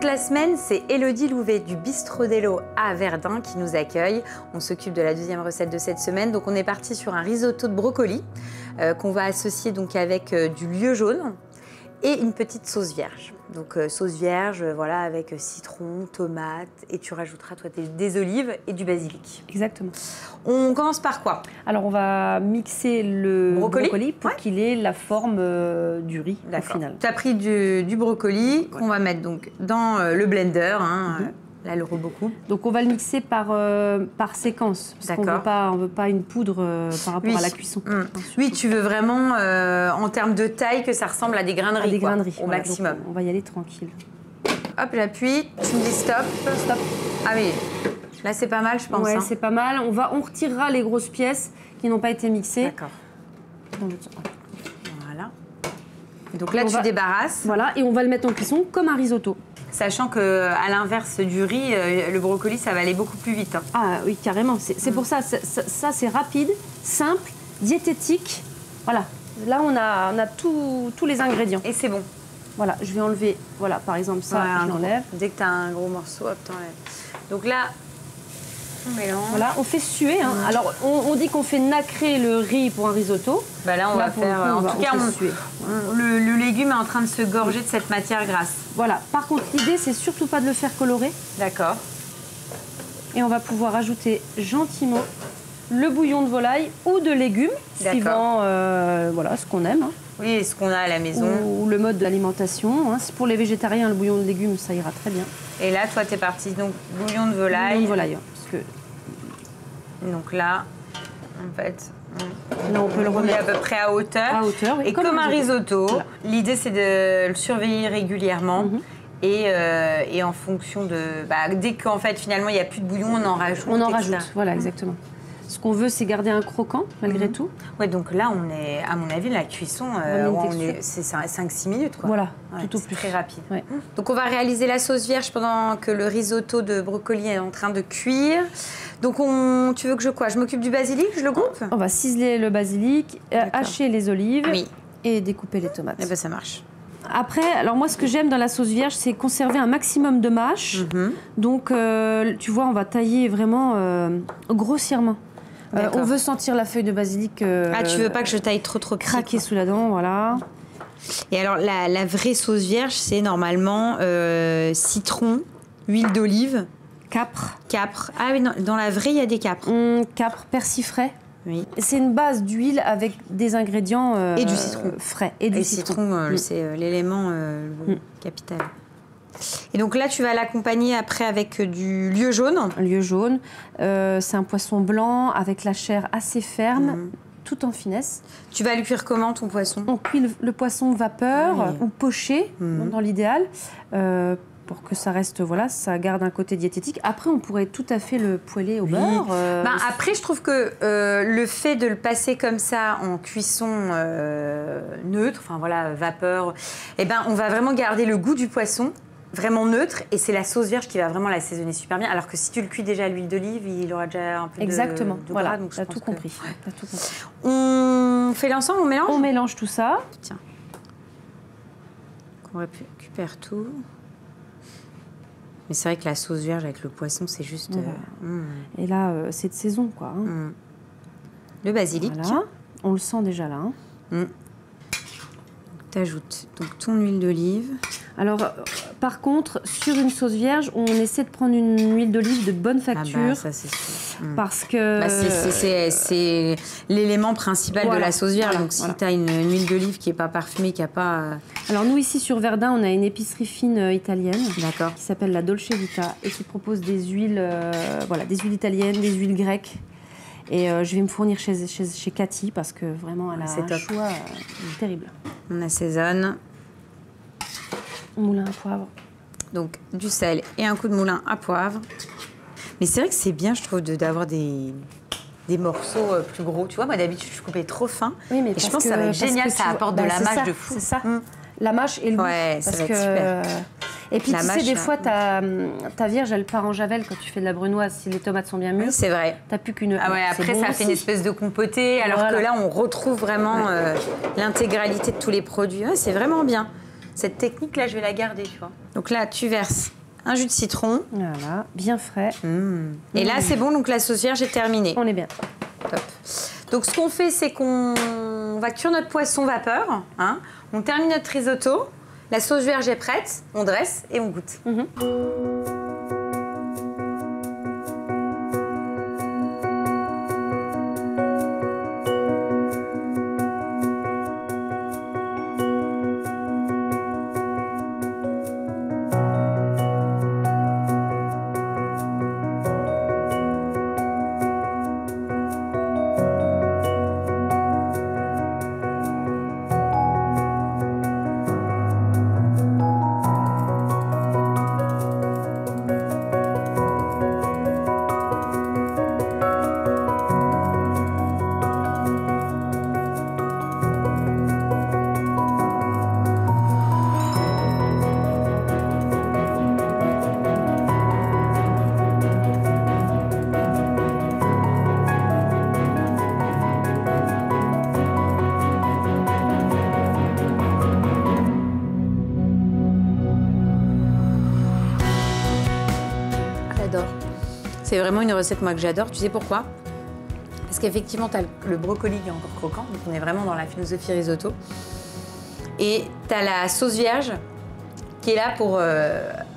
toute la semaine, c'est Élodie Louvet du Bistrot d'Elo à Verdun qui nous accueille. On s'occupe de la deuxième recette de cette semaine. Donc on est parti sur un risotto de brocoli qu'on va associer donc avec du lieu jaune et une petite sauce vierge. Donc sauce vierge, voilà, avec citron, tomate et tu rajouteras toi des olives et du basilic. Exactement. On commence par quoi? Alors on va mixer le brocoli pour qu'il ait la forme du riz au final. Tu as pris du brocoli qu'on va mettre donc dans le blender, hein, là le beaucoup. Donc on va le mixer par séquence, parce qu'on ne veut pas une poudre par rapport à la cuisson. Oui, tu veux vraiment en termes de taille que ça ressemble à des grains de riz, au maximum. On va y aller tranquille. Hop, j'appuie, tu me dis stop. Stop. Ah oui, là c'est pas mal je pense. Ouais, c'est pas mal. On retirera les grosses pièces qui n'ont pas été mixées. D'accord. Voilà. Donc là tu débarrasses. Voilà, et on va le mettre en cuisson comme un risotto. Sachant qu'à l'inverse du riz, le brocoli, ça va aller beaucoup plus vite. Hein. Ah oui, carrément. C'est pour ça, c'est rapide, simple, diététique. Voilà, là on a tous les ingrédients. Et c'est bon. Voilà, je vais enlever, voilà, par exemple ça, je l'enlève. Dès que tu as un gros morceau, hop, t'enlèves. Donc là, on mélange. Voilà, on fait suer. Hein. Alors, on dit qu'on fait nacrer le riz pour un risotto. Bah là, on va faire... en tout cas, le légume est en train de se gorger de cette matière grasse. Voilà. Par contre, l'idée, c'est surtout pas de le faire colorer. D'accord. Et on va pouvoir ajouter gentiment le bouillon de volaille ou de légumes, suivant voilà, ce qu'on aime. Hein. Oui, ce qu'on a à la maison. Ou le mode d'alimentation. Hein. Pour les végétariens, le bouillon de légumes, ça ira très bien. Et là, toi, t'es parti. Donc, bouillon de volaille. Bouillon de volaille, parce que... Donc là, en fait, là, on peut le remettre à peu près à hauteur. À hauteur, oui. Et comme un risotto, voilà. L'idée, c'est de le surveiller régulièrement. Et en fonction de... dès qu'en fait, finalement, il n'y a plus de bouillon, on en rajoute. On en rajoute, voilà, exactement. Ce qu'on veut, c'est garder un croquant, malgré tout. Ouais, donc là, on est, à mon avis, la cuisson, c'est 5-6 minutes, quoi. Voilà, tout au plus. plus. Très rapide. Ouais. Donc, on va réaliser la sauce vierge pendant que le risotto de brocoli est en train de cuire. Donc, tu veux que je m'occupe du basilic, je le coupe? On va ciseler le basilic, hacher les olives et découper les tomates. Eh ben, ça marche. Après, alors moi, ce que j'aime dans la sauce vierge, c'est conserver un maximum de mâche. Donc, tu vois, on va tailler vraiment grossièrement. On veut sentir la feuille de basilic. Tu veux pas que je taille trop craquer sous la dent, voilà. Et alors, la vraie sauce vierge, c'est normalement citron, huile d'olive, capre. Ah oui, non, dans la vraie, il y a des capres. Capre, persil frais. Oui. C'est une base d'huile avec des ingrédients et du citron frais. Et du citron, c'est l'élément capital. Et donc là, tu vas l'accompagner après avec du lieu jaune. Lieu jaune, c'est un poisson blanc avec la chair assez ferme, tout en finesse. Tu vas le cuire comment, ton poisson? On cuit le poisson vapeur ou poché, dans l'idéal, pour que ça reste, voilà, ça garde un côté diététique. Après, on pourrait tout à fait le poêler au beurre. Après, je trouve que le fait de le passer comme ça en cuisson neutre, enfin voilà, vapeur, on va vraiment garder le goût du poisson. Vraiment neutre, et c'est la sauce vierge qui va vraiment l'assaisonner super bien. Alors que si tu le cuis déjà à l'huile d'olive, il aura déjà un peu de voilà, gras. Donc t'as tout compris. On fait l'ensemble, on mélange? On mélange tout ça. Tiens. On récupère tout. Mais c'est vrai que la sauce vierge avec le poisson, c'est juste... Et là, c'est de saison, quoi. Le basilic. Voilà. On le sent déjà là. Tu ajoutes donc ton huile d'olive. Alors, par contre, sur une sauce vierge, on essaie de prendre une huile d'olive de bonne facture. Ça, c'est sûr. Parce que... c'est l'élément principal de la sauce vierge. Donc, si tu as une huile d'olive qui n'est pas parfumée, qui n'a pas... Alors, nous, ici, sur Verdun, on a une épicerie fine italienne qui s'appelle la Dolce Vita et qui propose des huiles, des huiles italiennes, des huiles grecques. Et je vais me fournir chez Cathy parce que vraiment, elle a un choix terrible. On assaisonne. Moulin à poivre. Donc du sel et un coup de moulin à poivre. Mais c'est vrai que c'est bien, je trouve, d'avoir des morceaux plus gros. Tu vois, moi d'habitude, je coupais trop fin. Oui, mais et je pense que ça va être génial, ça apporte de la mâche de fou. C'est ça. La mâche et le goût. Ouais, ça va être super. Et puis, tu sais, des fois, ta vierge, elle part en javel quand tu fais de la brunoise. Si les tomates sont bien mûres, c'est vrai. T'as plus qu'une... Ah ouais, après, ça fait une espèce de compoté, alors que là, on retrouve vraiment l'intégralité de tous les produits. Ouais, c'est vraiment bien. Cette technique-là, je vais la garder, tu vois. Donc là, tu verses un jus de citron. Voilà, bien frais. Et là, c'est bon, donc la sauce vierge est terminée. On est bien. Top. Donc ce qu'on fait, c'est qu'on va cuire notre poisson vapeur. Hein. On termine notre risotto. La sauce vierge est prête. On dresse et on goûte. C'est vraiment une recette moi que j'adore. Tu sais pourquoi? Parce qu'effectivement, tu as le brocoli qui est encore croquant, donc on est vraiment dans la philosophie risotto. Et tu as la sauce vierge qui est là pour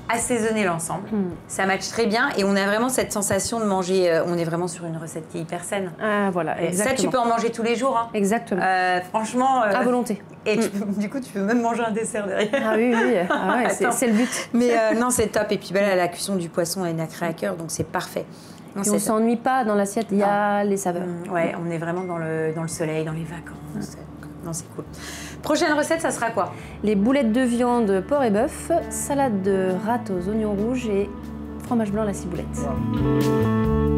assaisonner l'ensemble. Ça matche très bien et on a vraiment cette sensation de manger. On est vraiment sur une recette qui est hyper saine. Ah, voilà, exactement. Ça, tu peux en manger tous les jours. Hein. Exactement. Franchement. À volonté. Et du coup, tu peux même manger un dessert derrière. Ah oui, oui. Ah ouais, c'est le but. Mais non, c'est top. Et puis là, la cuisson du poisson est nacrée à cœur, donc c'est parfait. Non, et on ne s'ennuie pas dans l'assiette, il y a les saveurs. Ouais, on est vraiment dans le soleil, dans les vacances. Non, c'est cool. Prochaine recette, ça sera quoi? Les boulettes de viande, porc et bœuf, salade de rate aux oignons rouges et fromage blanc à la ciboulette. Wow.